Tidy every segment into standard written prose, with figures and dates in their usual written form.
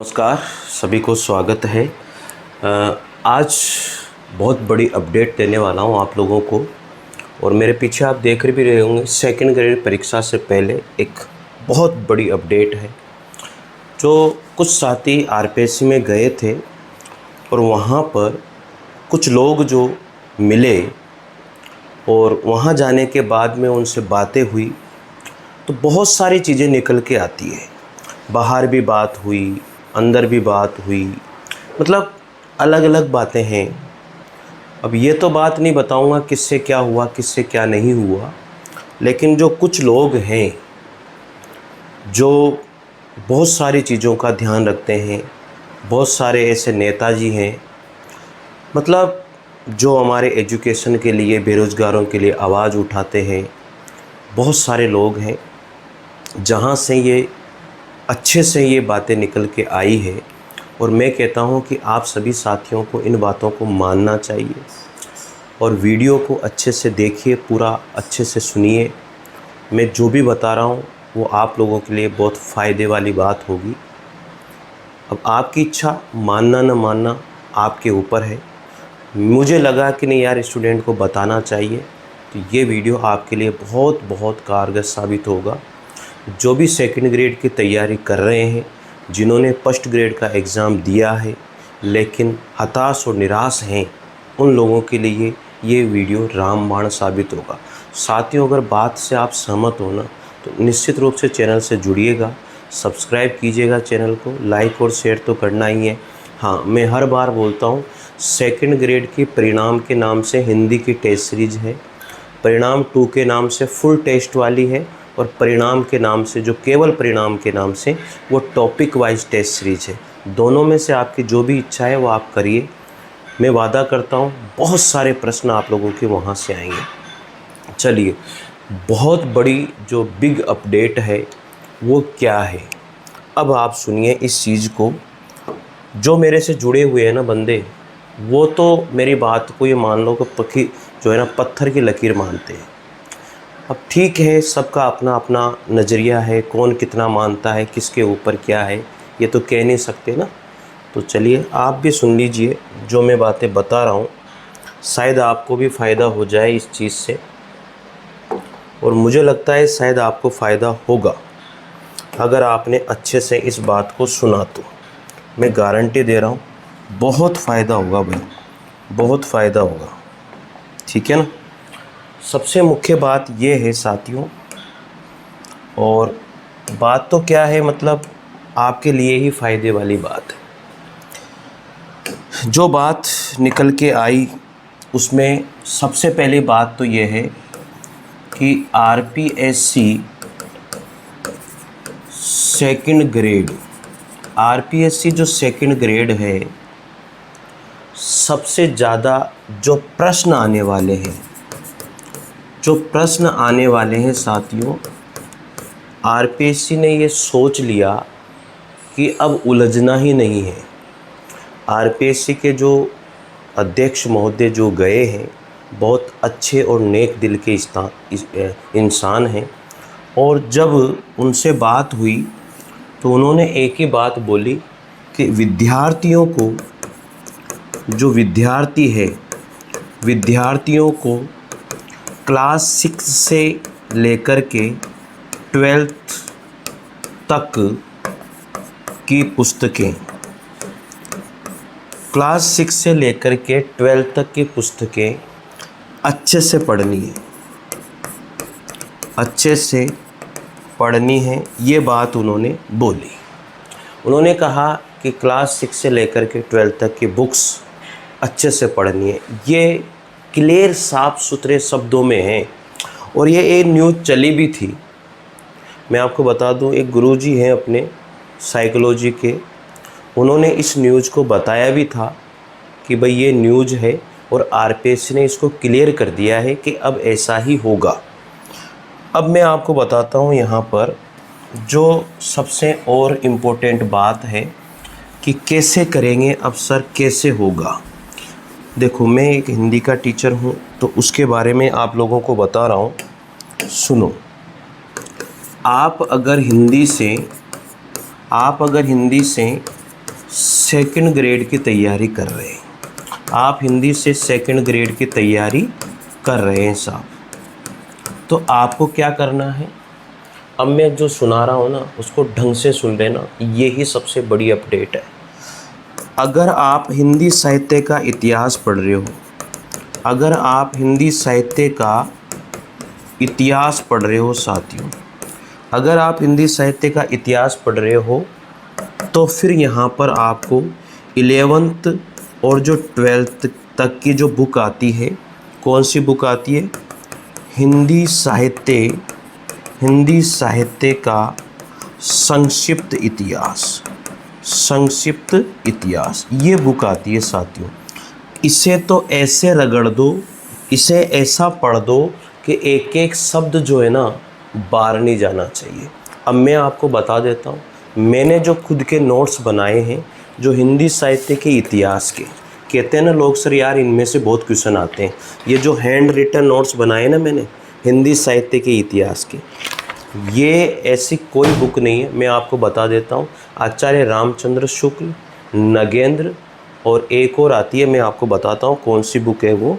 नमस्कार, सभी को स्वागत है। आज बहुत बड़ी अपडेट देने वाला हूं आप लोगों को। और मेरे पीछे आप देख भी रहे होंगे, सेकंड ग्रेड परीक्षा से पहले एक बहुत बड़ी अपडेट है। जो कुछ साथी आरपीएससी में गए थे और वहां पर कुछ लोग जो मिले और वहां जाने के बाद में उनसे बातें हुई तो बहुत सारी चीज़ें निकल के आती है। बाहर भी बात हुई, अंदर भी बात हुई, मतलब अलग अलग बातें हैं। अब ये तो बात नहीं बताऊंगा किससे क्या हुआ, किससे क्या नहीं हुआ, लेकिन जो कुछ लोग हैं जो बहुत सारी चीज़ों का ध्यान रखते हैं, बहुत सारे ऐसे नेताजी हैं, मतलब जो हमारे एजुकेशन के लिए, बेरोज़गारों के लिए आवाज़ उठाते हैं, बहुत सारे लोग हैं जहाँ से ये अच्छे से ये बातें निकल के आई है। और मैं कहता हूँ कि आप सभी साथियों को इन बातों को मानना चाहिए और वीडियो को अच्छे से देखिए, पूरा अच्छे से सुनिए। मैं जो भी बता रहा हूँ वो आप लोगों के लिए बहुत फ़ायदे वाली बात होगी। अब आपकी इच्छा, मानना न मानना आपके ऊपर है। मुझे लगा कि नहीं यार, स्टूडेंट को बताना चाहिए, तो ये वीडियो आपके लिए बहुत बहुत कारगर साबित होगा। जो भी सेकंड ग्रेड की तैयारी कर रहे हैं, जिन्होंने फर्स्ट ग्रेड का एग्ज़ाम दिया है लेकिन हताश और निराश हैं, उन लोगों के लिए ये वीडियो रामबाण साबित होगा। साथियों, अगर बात से आप सहमत हो ना तो निश्चित रूप से चैनल से जुड़िएगा, सब्सक्राइब कीजिएगा चैनल को, लाइक और शेयर तो करना ही है। हाँ, मैं हर बार बोलता हूँ, सेकंड ग्रेड की परिणाम के नाम से हिंदी की टेस्ट सीरीज़ है, परिणाम 2 के नाम से फुल टेस्ट वाली है, और परिणाम के नाम से, जो केवल परिणाम के नाम से, वो टॉपिक वाइज टेस्ट सीरीज है। दोनों में से आपकी जो भी इच्छा है वो आप करिए। मैं वादा करता हूँ बहुत सारे प्रश्न आप लोगों के वहाँ से आएंगे। चलिए, बहुत बड़ी जो बिग अपडेट है वो क्या है, अब आप सुनिए इस चीज़ को। जो मेरे से जुड़े हुए हैं ना बंदे, वो तो मेरी बात को ये मान लो कि पक्की जो है ना, पत्थर की लकीर मानते हैं। अब ठीक है, सबका अपना अपना नज़रिया है, कौन कितना मानता है, किसके ऊपर क्या है, ये तो कह नहीं सकते ना। तो चलिए आप भी सुन लीजिए जो मैं बातें बता रहा हूँ, शायद आपको भी फ़ायदा हो जाए इस चीज़ से। और मुझे लगता है शायद आपको फ़ायदा होगा अगर आपने अच्छे से इस बात को सुना तो। मैं गारंटी दे रहा हूँ बहुत फ़ायदा होगा भाई, बहुत फ़ायदा होगा। ठीक है ना। सबसे मुख्य बात ये है साथियों, और बात तो क्या है, मतलब आपके लिए ही फ़ायदे वाली बात है। जो बात निकल के आई उसमें सबसे पहली बात तो ये है कि आरपीएससी सेकंड ग्रेड, आरपीएससी जो सेकंड ग्रेड है, सबसे ज़्यादा जो प्रश्न आने वाले हैं, साथियों, आरपीएससी ने ये सोच लिया कि अब उलझना ही नहीं है। आरपीएससी के जो अध्यक्ष महोदय जो गए हैं, बहुत अच्छे और नेक दिल के इंसान हैं, और जब उनसे बात हुई तो उन्होंने एक ही बात बोली कि विद्यार्थियों को, जो विद्यार्थी है, विद्यार्थियों को क्लास 6 से लेकर के 12th तक की पुस्तकें, क्लास 6 से लेकर के 12th तक की पुस्तकें अच्छे से पढ़नी है, अच्छे से पढ़नी है। ये बात उन्होंने बोली। उन्होंने कहा कि क्लास 6 से लेकर के 12th तक की बुक्स अच्छे से पढ़नी है। ये क्लियर, साफ सुथरे शब्दों में है। और ये एक न्यूज़ चली भी थी। मैं आपको बता दूं, एक गुरुजी हैं अपने साइकोलॉजी के, उन्होंने इस न्यूज़ को बताया भी था कि भाई ये न्यूज़ है, और आरपीएससी ने इसको क्लियर कर दिया है कि अब ऐसा ही होगा। अब मैं आपको बताता हूँ यहाँ पर जो सबसे और इम्पोर्टेंट बात है कि कैसे करेंगे, अब सर कैसे होगा। देखो, मैं एक हिंदी का टीचर हूँ तो उसके बारे में आप लोगों को बता रहा हूँ, सुनो। आप अगर हिंदी से सेकंड ग्रेड की तैयारी कर रहे हैं, आप हिंदी से सेकंड ग्रेड की तैयारी कर रहे हैं साहब, तो आपको क्या करना है, अब मैं जो सुना रहा हूँ ना उसको ढंग से सुन लेना, यही सबसे बड़ी अपडेट है। अगर आप हिंदी साहित्य का इतिहास पढ़ रहे हो, अगर आप हिंदी साहित्य का इतिहास पढ़ रहे हो साथियों, अगर आप हिंदी साहित्य का इतिहास पढ़ रहे हो तो फिर यहाँ पर आपको 11th और जो 12th तक की जो बुक आती है, कौन सी बुक आती है, हिंदी साहित्य का संक्षिप्त इतिहास, ये बुक आती है साथियों। इसे तो ऐसे रगड़ दो, इसे ऐसा पढ़ दो कि एक एक शब्द जो है ना बाहर नहीं जाना चाहिए। अब मैं आपको बता देता हूँ, मैंने जो खुद के नोट्स बनाए हैं जो हिंदी साहित्य के इतिहास के, कहते हैं ना लोग सर यार इनमें से बहुत क्वेश्चन आते हैं, ये जो हैंड रिटन नोट्स बनाए ना मैंने हिंदी साहित्य के इतिहास के, ये ऐसी कोई बुक नहीं है। मैं आपको बता देता हूँ, आचार्य रामचंद्र शुक्ल, नगेंद्र और एक और आती है, मैं आपको बताता हूँ कौन सी बुक है वो,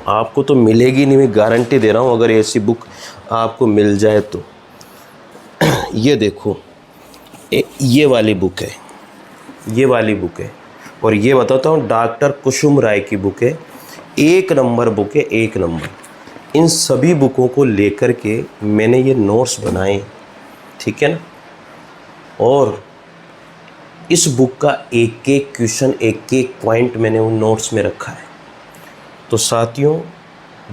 आपको तो मिलेगी नहीं, मैं गारंटी दे रहा हूँ अगर ऐसी बुक आपको मिल जाए तो। ये देखो ये वाली बुक है, ये वाली बुक है, और ये बताता हूँ डॉक्टर कुसुम राय की बुक है, 1 नंबर बुक है, 1 नंबर। इन सभी बुकों को लेकर के मैंने ये नोट्स बनाए, ठीक है ना, और इस बुक का एक एक क्वेश्चन, एक एक पॉइंट मैंने उन नोट्स में रखा है। तो साथियों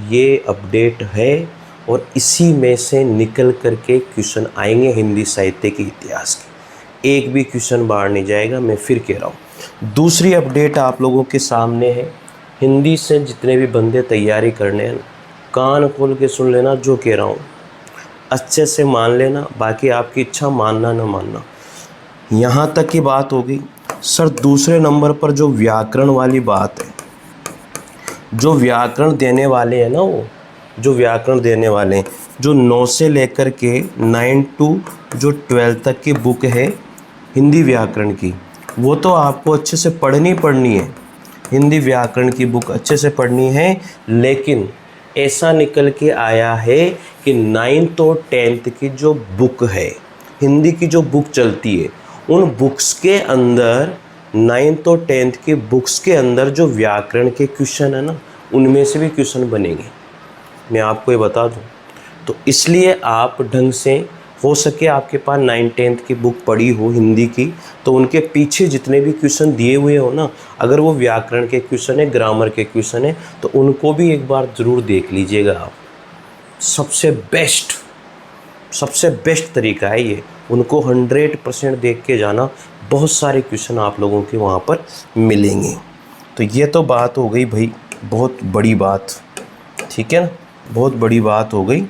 ये अपडेट है और इसी में से निकल करके क्वेश्चन आएंगे हिंदी साहित्य के इतिहास के, एक भी क्वेश्चन बाहर नहीं जाएगा, मैं फिर कह रहा हूँ। दूसरी अपडेट आप लोगों के सामने है, हिंदी से जितने भी बंदे तैयारी करने हैं कान खोल के सुन लेना, जो कह रहा हूँ अच्छे से मान लेना, बाकी आपकी इच्छा मानना ना मानना। यहाँ तक की बात हो गई। सर दूसरे नंबर पर जो व्याकरण वाली बात है, जो व्याकरण देने वाले हैं ना, वो जो व्याकरण देने वाले हैं, जो 9 से लेकर के 9 टू जो 12 तक की बुक है हिंदी व्याकरण की, वो तो आपको अच्छे से पढ़नी है, हिंदी व्याकरण की बुक अच्छे से पढ़नी है। लेकिन ऐसा निकल के आया है कि 9th और 10th की जो बुक है, हिंदी की जो बुक चलती है, उन बुक्स के अंदर 9th और 10th की बुक्स के अंदर जो व्याकरण के क्वेश्चन है ना, उनमें से भी क्वेश्चन बनेंगे, मैं आपको ये बता दूं। तो इसलिए आप ढंग से, हो सके आपके पास 9th-10th की बुक पढ़ी हो हिंदी की, तो उनके पीछे जितने भी क्वेश्चन दिए हुए हो ना, अगर वो व्याकरण के क्वेश्चन है, ग्रामर के क्वेश्चन है, तो उनको भी एक बार ज़रूर देख लीजिएगा आप। सबसे बेस्ट तरीका है ये, उनको 100% देख के जाना, बहुत सारे क्वेश्चन आप लोगों के वहाँ पर मिलेंगे। तो ये तो बात हो गई भाई, बहुत बड़ी बात, ठीक है ना, बहुत बड़ी बात हो गई।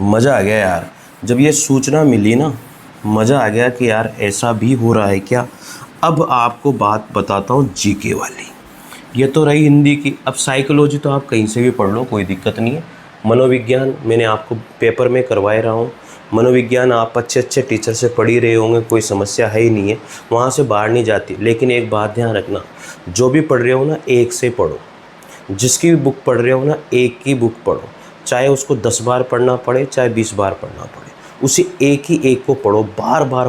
मज़ा आ गया यार, जब ये सूचना मिली ना, मज़ा आ गया कि यार ऐसा भी हो रहा है क्या। अब आपको बात बताता हूँ जीके वाली, ये तो रही हिंदी की। अब साइकोलॉजी तो आप कहीं से भी पढ़ लो, कोई दिक्कत नहीं है। मनोविज्ञान मैंने आपको पेपर में करवाए रहा हूँ, मनोविज्ञान आप अच्छे टीचर से पढ़ ही रहे होंगे, कोई समस्या है ही नहीं है, वहाँ से बाहर नहीं जाती। लेकिन एक बात ध्यान रखना, जो भी पढ़ रहे हो ना, एक से पढ़ो, जिसकी भी बुक पढ़ रहे हो ना, एक की बुक पढ़ो, चाहे उसको 10 बार पढ़ना पड़े, चाहे 20 बार पढ़ना पड़े, उसी एक को पढ़ो, बार बार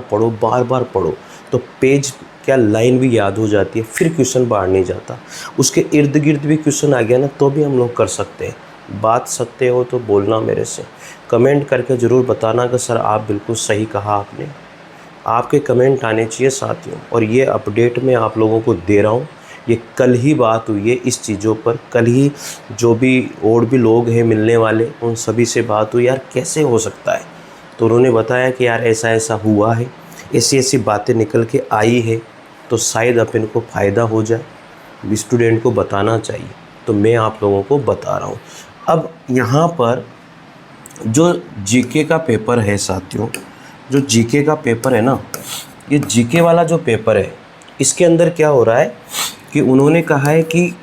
पढ़ो, तो पेज क्या लाइन भी याद हो जाती है, फिर क्वेश्चन बाहर नहीं जाता। उसके इर्द गिर्द भी क्वेश्चन आ गया ना, तो भी हम लोग कर सकते हैं। बात सत्य हो तो बोलना मेरे से, कमेंट करके ज़रूर बताना कि सर आप बिल्कुल सही कहा आपने। आपके कमेंट आने चाहिए साथियों। और ये अपडेट मैं आप लोगों को दे रहा हूँ, ये कल ही बात हुई है इस चीज़ों पर, कल ही जो भी और भी लोग हैं मिलने वाले, उन सभी से बात हुई, यार कैसे हो सकता है, तो उन्होंने बताया कि यार ऐसा ऐसा हुआ है, ऐसी ऐसी बातें निकल के आई है, तो शायद अपन को फ़ायदा हो जाए, स्टूडेंट को बताना चाहिए, तो मैं आप लोगों को बता रहा हूँ। अब यहाँ पर जो जीके का पेपर है साथियों, जो जीके का पेपर है ना, ये जीके वाला जो पेपर है, इसके अंदर क्या हो रहा है कि उन्होंने कहा है कि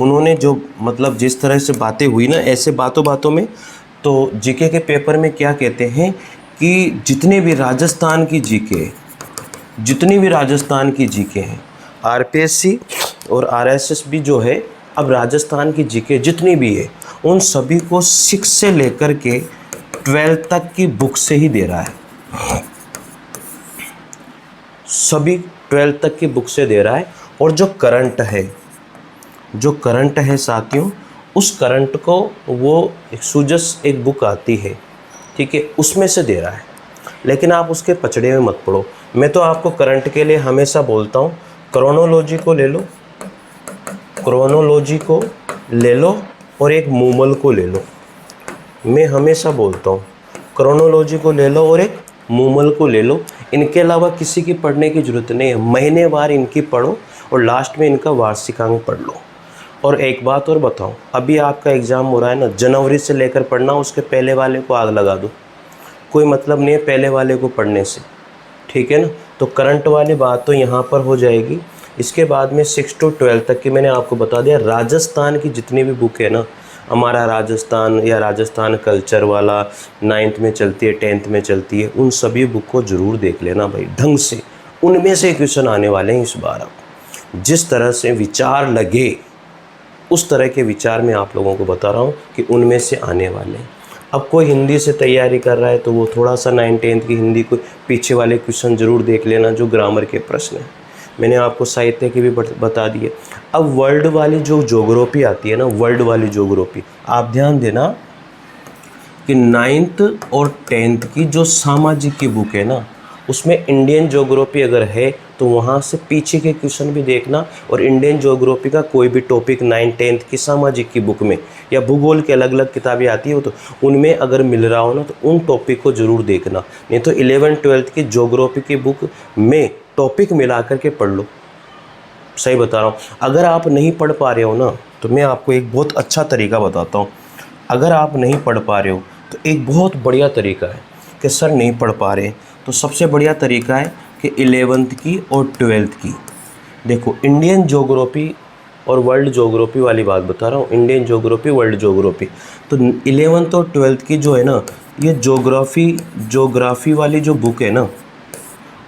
उन्होंने जो मतलब जिस तरह से बातें हुई ना, ऐसे बातों में, तो जीके के पेपर में क्या कहते हैं कि जितने भी राजस्थान की जीके, जितनी भी राजस्थान की जीके हैं, आरपीएससी और आरएसएस भी जो है, अब राजस्थान की जीके जितनी भी है उन सभी को 6 से लेकर के 12 तक की बुक से ही दे रहा है। सभी 12 तक की बुक से दे रहा है। और जो करंट है साथियों, उस करंट को वो एक बुक आती है, ठीक है, उसमें से दे रहा है। लेकिन आप उसके पचड़े में मत पड़ो। मैं तो आपको करंट के लिए हमेशा बोलता हूँ, क्रोनोलॉजी को ले लो और एक मूमल को ले लो। मैं हमेशा बोलता हूँ क्रोनोलॉजी को ले लो और एक मूमल को ले लो। इनके अलावा किसी की पढ़ने की ज़रूरत नहीं है। महीने बार इनकी पढ़ो और लास्ट में इनका वार्षिकांक पढ़ लो। और एक बात और बताऊँ, अभी आपका एग्ज़ाम हो रहा है ना, जनवरी से लेकर पढ़ना, उसके पहले वाले को आग लगा दो, कोई मतलब नहीं है पहले वाले को पढ़ने से, ठीक है ना। तो करंट वाली बात तो यहाँ पर हो जाएगी। इसके बाद में 6 to 12 तक की मैंने आपको बता दिया। राजस्थान की जितनी भी बुक है ना, हमारा राजस्थान या राजस्थान कल्चर वाला 9th में चलती है, 10th में चलती है, उन सभी बुक को ज़रूर देख लेना भाई ढंग से। उनमें से क्वेश्चन आने वाले हैं इस बार। अब जिस तरह से विचार लगे उस तरह के विचार मैं आप लोगों को बता रहा हूँ कि उनमें से आने वाले हैं। अब कोई हिंदी से तैयारी कर रहा है तो वो थोड़ा सा 9th-10th की हिंदी को पीछे वाले क्वेश्चन ज़रूर देख लेना, जो ग्रामर के प्रश्न हैं। मैंने आपको साहित्य के भी बता दिए। अब वर्ल्ड वाली जो ज्योग्राफी आती है ना, वर्ल्ड वाली ज्योग्राफी, आप ध्यान देना कि 9th और 10th की जो सामाजिक की बुक है ना, उसमें इंडियन ज्योग्राफी अगर है तो वहाँ से पीछे के क्वेश्चन भी देखना। और इंडियन ज्योग्राफी का कोई भी टॉपिक 9th-10th की सामाजिक की बुक में या भूगोल की अलग अलग किताबें आती है, तो उनमें अगर मिल रहा हो ना तो उन टॉपिक को ज़रूर देखना। नहीं तो 11th-12th की ज्योग्राफी की बुक में टॉपिक मिला करके पढ़ लो। सही बता रहा हूँ। अगर आप नहीं पढ़ पा रहे हो ना, तो मैं आपको एक बहुत अच्छा तरीका बताता हूँ। अगर आप नहीं पढ़ पा रहे हो तो एक बहुत बढ़िया तरीका है कि सर नहीं पढ़ पा रहे, तो सबसे बढ़िया तरीका है कि 11th की और 12th की देखो। इंडियन ज्योग्राफी और वर्ल्ड ज्योग्राफी वाली बात बता रहा हूँ, इंडियन ज्योग्राफी, वर्ल्ड ज्योग्राफी। तो 11th और 12th की जो है ना, ये ज्योग्राफी वाली जो बुक है ना,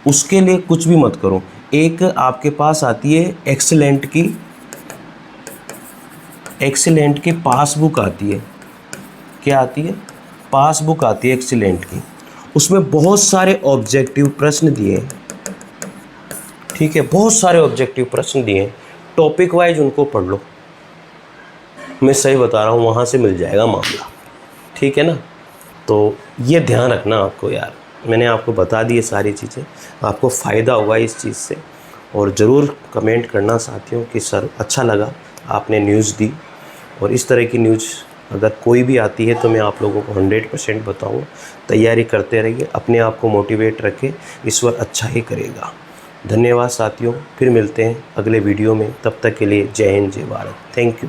उसके लिए कुछ भी मत करो। एक आपके पास आती है एक्सीलेंट की पासबुक आती है। क्या आती है? पासबुक आती है एक्सीलेंट की। उसमें बहुत सारे ऑब्जेक्टिव प्रश्न दिए हैं, ठीक है, बहुत सारे ऑब्जेक्टिव प्रश्न दिए हैं। टॉपिक वाइज उनको पढ़ लो। मैं सही बता रहा हूँ, वहाँ से मिल जाएगा मामला, ठीक है ना। तो ये ध्यान रखना आपको यार, मैंने आपको बता दी ये सारी चीज़ें, आपको फ़ायदा होगा इस चीज़ से। और ज़रूर कमेंट करना साथियों कि सर अच्छा लगा, आपने न्यूज़ दी। और इस तरह की न्यूज़ अगर कोई भी आती है तो मैं आप लोगों को 100% बताऊँगा। तैयारी करते रहिए, अपने आप को मोटिवेट रखें, ईश्वर अच्छा ही करेगा। धन्यवाद साथियों, फिर मिलते हैं अगले वीडियो में। तब तक के लिए जय हिंद, जय भारत। Thank you.